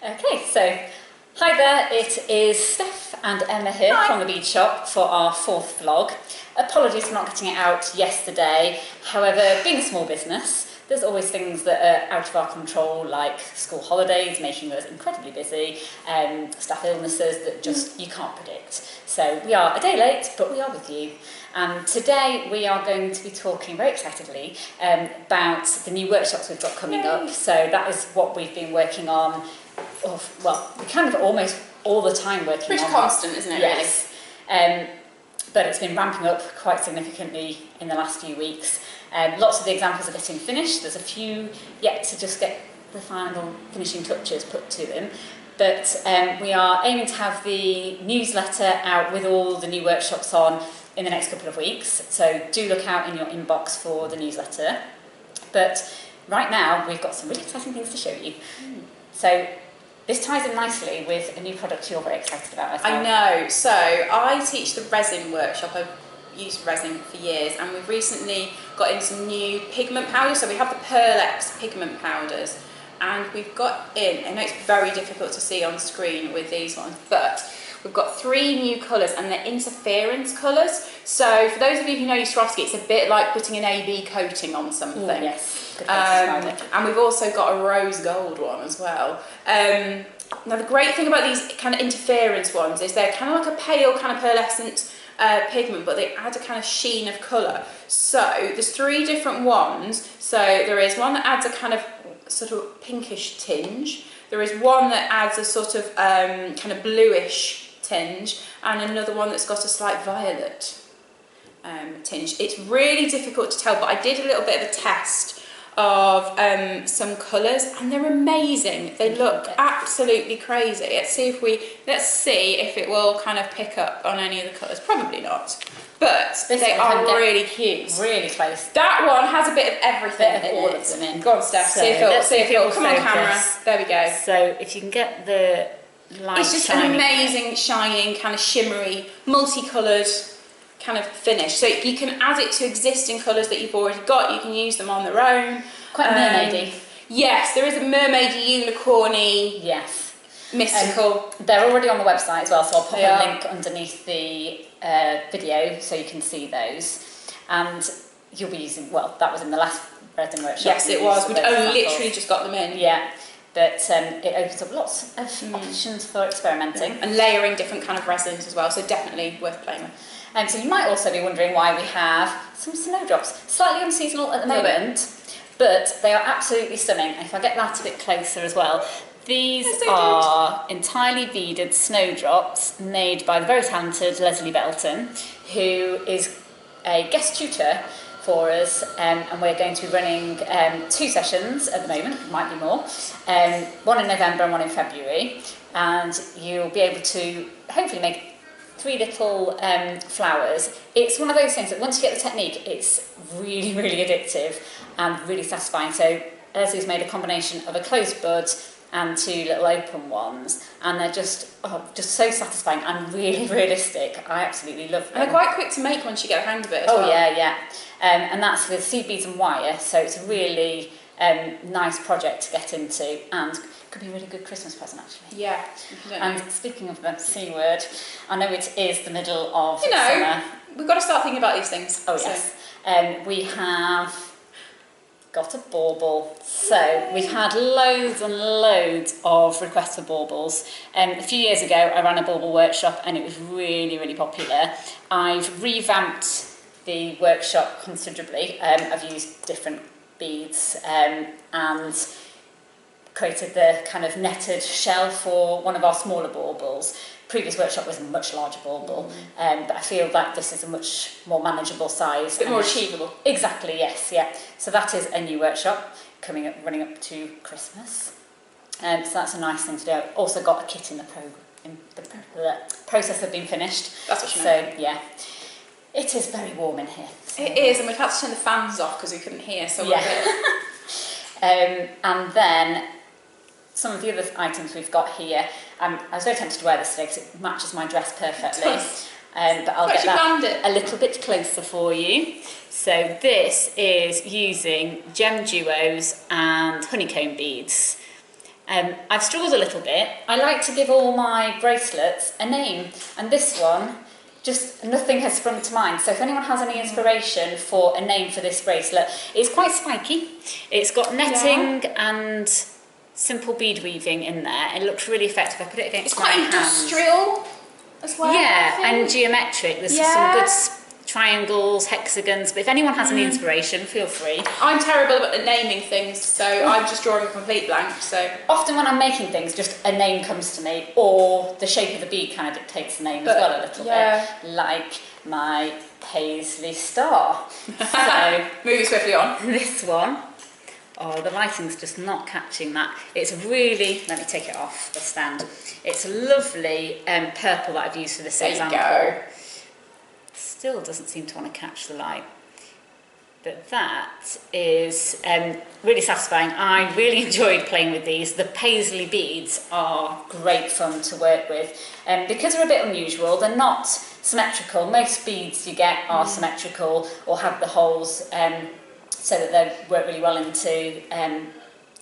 Okay, so hi there, it is Steph and Emma here from the Bead Shop for our fourth vlog. Apologies for not getting it out yesterday, however, being a small business, there's always things that are out of our control, like school holidays making us incredibly busy, staff illnesses that just you can't predict. So we are a day late, but we are with you. And today we are going to be talking very excitedly about the new workshops we've got coming up. So that is what we've been working on. Well, we kind of almost all the time working on. Pretty constant, isn't it? Yes. Really? But it's been ramping up quite significantly in the last few weeks. Lots of the examples are getting finished. There's a few yet to just get the final finishing touches put to them. But we are aiming to have the newsletter out with all the new workshops on in the next couple of weeks. So do look out in your inbox for the newsletter. But right now we've got some really exciting things to show you. So this ties in nicely with a new product you're very excited about as well. I know. So I teach the resin workshop. I've used resin for years, and we've recently got in some new pigment powders. So we have the Pearl pigment powders, and we've got in, I know it's very difficult to see on screen with these ones, but we've got 3 new colours, and they're interference colours. So for those of you who know your Swarovski, it's a bit like putting an AB coating on something. Ooh, yes. And we've also got a rose gold one as well. Now the great thing about these kind of interference ones is they're kind of like a pale kind of pearlescent pigment, but they add a kind of sheen of colour. So there's 3 different ones. So there is one that adds a kind of sort of pinkish tinge. There is one that adds a sort of kind of bluish tinge, and another one that's got a slight violet tinge. It's really difficult to tell, but I did a little bit of a test of some colours, and they're amazing. They look absolutely crazy. Let's see if it will kind of pick up on any of the colours. Probably not, but they are really cute. Really close. That one has a bit of everything in all it. of them in. Go on, Steph. So see if it'll come on camera. There we go. So if you can get the light, it's just an amazing, shining, kind of shimmery, multicoloured kind of finish. So you can add it to existing colours that you've already got. You can use them on their own. Quite mermaidy. Yes, there is a mermaidy, unicorny. Yes. Mystical. They're already on the website as well, so I'll pop a link underneath the video so you can see those. And you'll be using, well, that was in the last resin workshop. Yes, it was. We'd only literally just got them in. Yeah. But it opens up lots of options for experimenting. And layering different kind of resins as well, so definitely worth playing with. So you might also be wondering why we have some snowdrops. Slightly unseasonal at the moment, but they are absolutely stunning. If I get that a bit closer as well. These are entirely beaded snowdrops made by the very talented Leslie Belton, who is a guest tutor for us, and we're going to be running 2 sessions at the moment, might be more, one in November and one in February, and you'll be able to hopefully make 3 little flowers. It's one of those things that once you get the technique, it's really, really addictive and really satisfying. So Leslie's made a combination of a closed bud and 2 little open ones, and they're just so satisfying and really realistic. I absolutely love them. And they're quite quick to make once you get the hang of it as well. Yeah. And that's with seed beads and wire, so it's a really nice project to get into, and could be a really good Christmas present actually. Yeah. And speaking of the C word, I know it is the middle of summer. We've got to start thinking about these things. Oh yes. We have got a bauble. So we've had loads and loads of requests for baubles. A few years ago I ran a bauble workshop and it was really, really popular. I've revamped the workshop considerably. I've used different beads and created the kind of netted shell for one of our smaller baubles. Previous workshop was a much larger bauble, but I feel that this is a much more manageable size. A bit more achievable. Exactly, yes, yeah. So that is a new workshop coming up, running up to Christmas. So that's a nice thing to do. I've also got a kit in the process of being finished. That's what you meant. So yeah, it is very warm in here. So. It is, and we've had to turn the fans off because we couldn't hear, so we're and then some of the other items we've got here, I was very tempted to wear this today because it matches my dress perfectly. But I'll get that a little bit closer for you. So this is using gem duos and honeycomb beads. I've struggled a little bit. I like to give all my bracelets a name, and this one, just nothing has sprung to mind. So if anyone has any inspiration for a name for this bracelet, it's quite spiky. It's got netting and simple bead weaving in there. It looks really effective. I put it against my hand. It's quite industrial as well. Yeah, and geometric. There's some good triangles, hexagons, but if anyone has any inspiration, feel free. I'm terrible at naming things, so I'm just drawing a complete blank. So often when I'm making things, just a name comes to me, or the shape of the bead kind of dictates the name as well a little bit, like my paisley star. So moving swiftly on. This one, oh, the lighting's just not catching that. It's really, let me take it off the stand. It's a lovely purple that I've used for this example. There you go. Still doesn't seem to want to catch the light, but that is really satisfying. I really enjoyed playing with these. The paisley beads are great fun to work with, because they're a bit unusual. They're not symmetrical. Most beads you get are symmetrical or have the holes so that they work really well into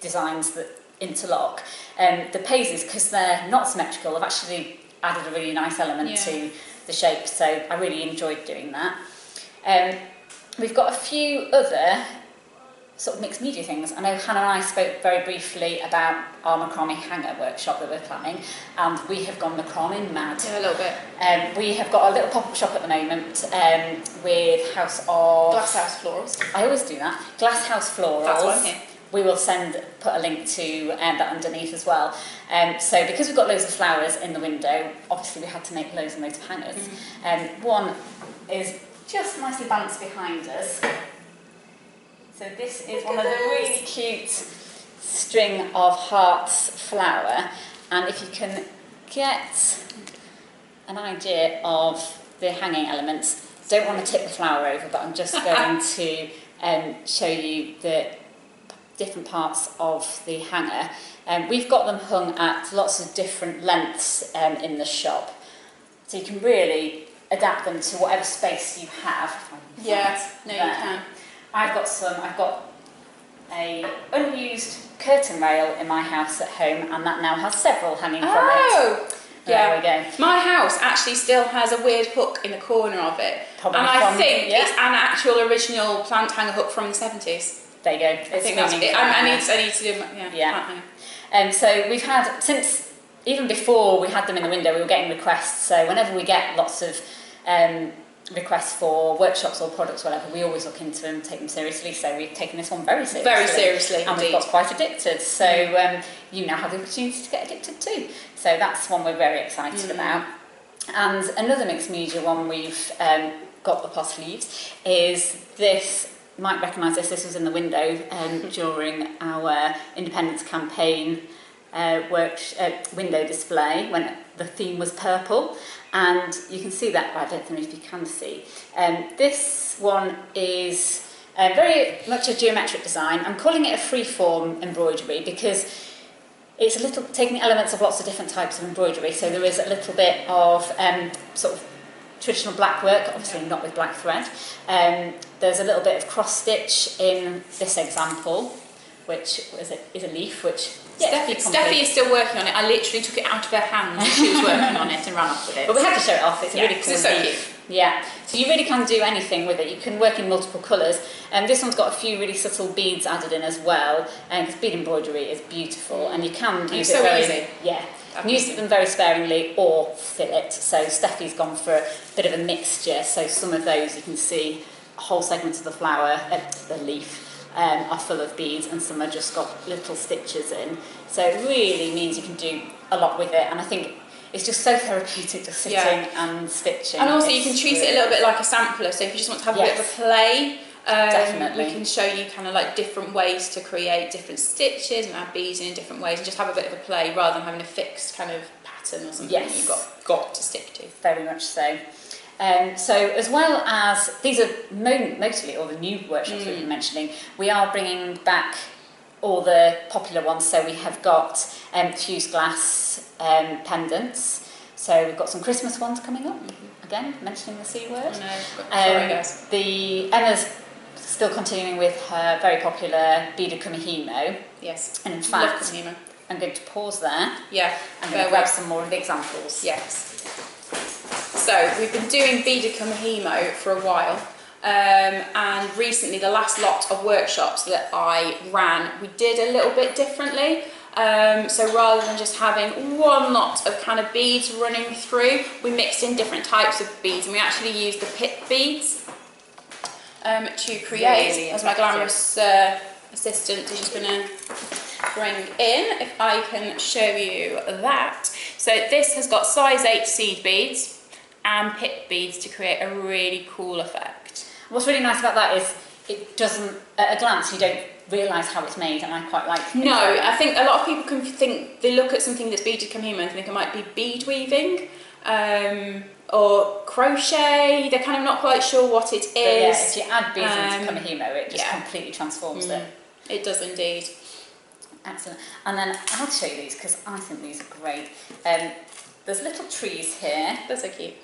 designs that interlock. The paisleys, because they're not symmetrical, have actually added a really nice element to the shape, so I really enjoyed doing that. We've got a few other sort of mixed media things. I know Hannah and I spoke very briefly about our macrame hanger workshop that we're planning, and we have gone macrame mad. Yeah, a little bit. We have got a little pop-up shop at the moment with House Florals. I always do that. House Florals. That's one here. We will put a link to that underneath as well. So because we've got loads of flowers in the window, obviously we had to make loads and loads of hangers. One is just nicely balanced behind us. So this is one of the really cute string of hearts flower, and if you can get an idea of the hanging elements, don't want to tip the flower over, but I'm just going to show you the different parts of the hanger. We've got them hung at lots of different lengths in the shop, so you can really adapt them to whatever space you have. You can. I've got a unused curtain rail in my house at home, and that now has several hanging from it. There we go. My house actually still has a weird hook in the corner of it. Probably and I think it's an actual original plant hanger hook from the 70s. There you go. I think that's it. I need to do plant hanger. So we've had, since even before we had them in the window, we were getting requests. So whenever we get lots of requests for workshops or products, whatever, we always look into them and take them seriously. So we've taken this one very seriously. Very seriously, and we've got quite addicted. So you now have the opportunity to get addicted too. So that's one we're very excited about. And another mixed media one we've got up our sleeves is this. You might recognise this. This was in the window during our Independence campaign window display when the theme was purple, and you can see that. I don't know if you can see. This one is very much a geometric design. I'm calling it a freeform embroidery because it's a little taking elements of lots of different types of embroidery. So there is a little bit of sort of traditional black work, obviously not with black thread. There's a little bit of cross stitch in this example, which is a leaf, which Steffi is still working on it. I literally took it out of her hands when she was working on it and ran off with it. But we have to show it off. It's a really cool it's so leaf. Yeah, so you really can do anything with it. You can work in multiple colours. And this one's got a few really subtle beads added in as well. Because bead embroidery is beautiful, and you can use it very easy. Yeah. Use them very sparingly or fill it. So Steffi's gone for a bit of a mixture. So some of those you can see whole segments of the flower, the leaf, are full of beads, and some are just got little stitches in. So it really means you can do a lot with it, and I think it's just so therapeutic just sitting and stitching. And also you can treat it a little bit like a sampler, so if you just want to have a bit of a play, definitely. we can show you kind of like different ways to create different stitches and add beads in different ways, and just have a bit of a play rather than having a fixed kind of pattern or something that you've got to stick to. Very much so. So as well as, these are mostly all the new workshops we've been mentioning, we are bringing back all the popular ones. So we have got fused glass pendants. So we've got some Christmas ones coming up. Again, mentioning the C word. Sorry guys. Emma's still continuing with her very popular Bead Kumihimo. Yes, and in fact, love Kumihimo. I'm going to pause there. Yeah. I'm going to grab some more of the examples. Yes. So we've been doing Bead Hemo for a while. And recently, the last lot of workshops that I ran, we did a little bit differently. So rather than just having one lot of kind of beads running through, we mixed in different types of beads, and we actually used the pit beads to create, Really as my glamorous assistant is just going to bring in, if I can show you that. So this has got size 8 seed beads and pit beads to create a really cool effect. What's really nice about that is it doesn't, at a glance, you don't realise how it's made, and I quite like things No, like that. I think a lot of people can think, they look at something that's beaded come hemo and think it might be bead weaving or crochet. They're kind of not quite sure what it is. But yeah, if you add beads into Kamihimo, it just completely transforms it. It does indeed. Excellent. And then I have to show you these because I think these are great. There's little trees here. They're so cute.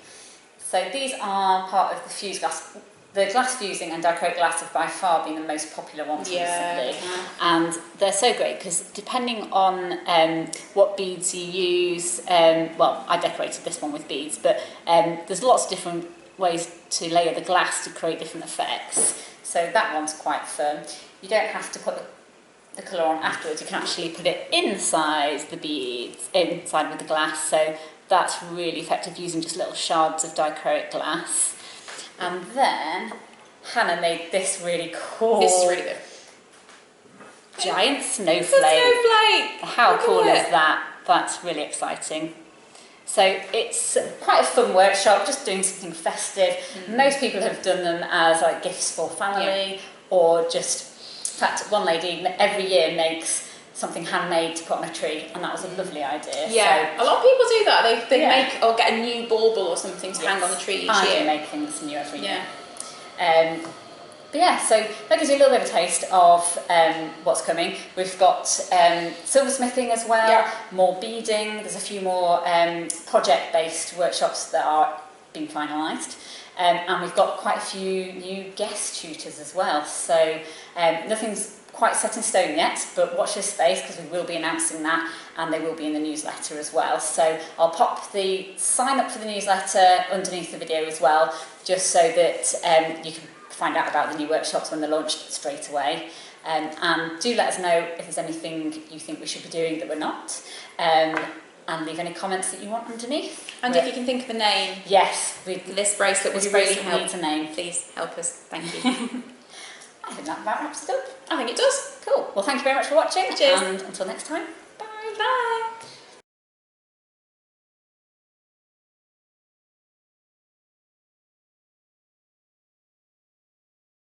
So these are part of the fused glass. The glass fusing and dichroic glass have by far been the most popular ones recently. And they're so great because depending on what beads you use, well, I decorated this one with beads, but there's lots of different ways to layer the glass to create different effects. So that one's quite firm. You don't have to put the colour on afterwards, you can actually put it inside the beads, inside with the glass, so that's really effective using just little shards of dichroic glass. And then Hannah made this really cool. This is really good. Giant snowflake. It's a snowflake! How cool is that? That's really exciting. So it's quite a fun workshop, just doing something festive. Most people have done them as like gifts for family or just, in fact, one lady every year makes something handmade to put on a tree, and that was a lovely idea. Yeah, so, a lot of people do that. They make or get a new bauble or something to hang on the tree each year. I do make things new every year. But yeah, so that gives you a little bit of a taste of what's coming. We've got silversmithing as well, more beading. There's a few more project-based workshops that are being finalised. And we've got quite a few new guest tutors as well. So nothing's quite set in stone yet, but watch this space because we will be announcing that, and they will be in the newsletter as well. So I'll pop the sign up for the newsletter underneath the video as well, just so that you can find out about the new workshops when they're launched straight away. And do let us know if there's anything you think we should be doing that we're not, and leave any comments that you want underneath. And if you can think of a name. Yes. This bracelet would really help. Needs a name. Please help us. Thank you. I think that about wraps it up. I think it does. Cool. Well, thank you very much for watching. Cheers. And until next time.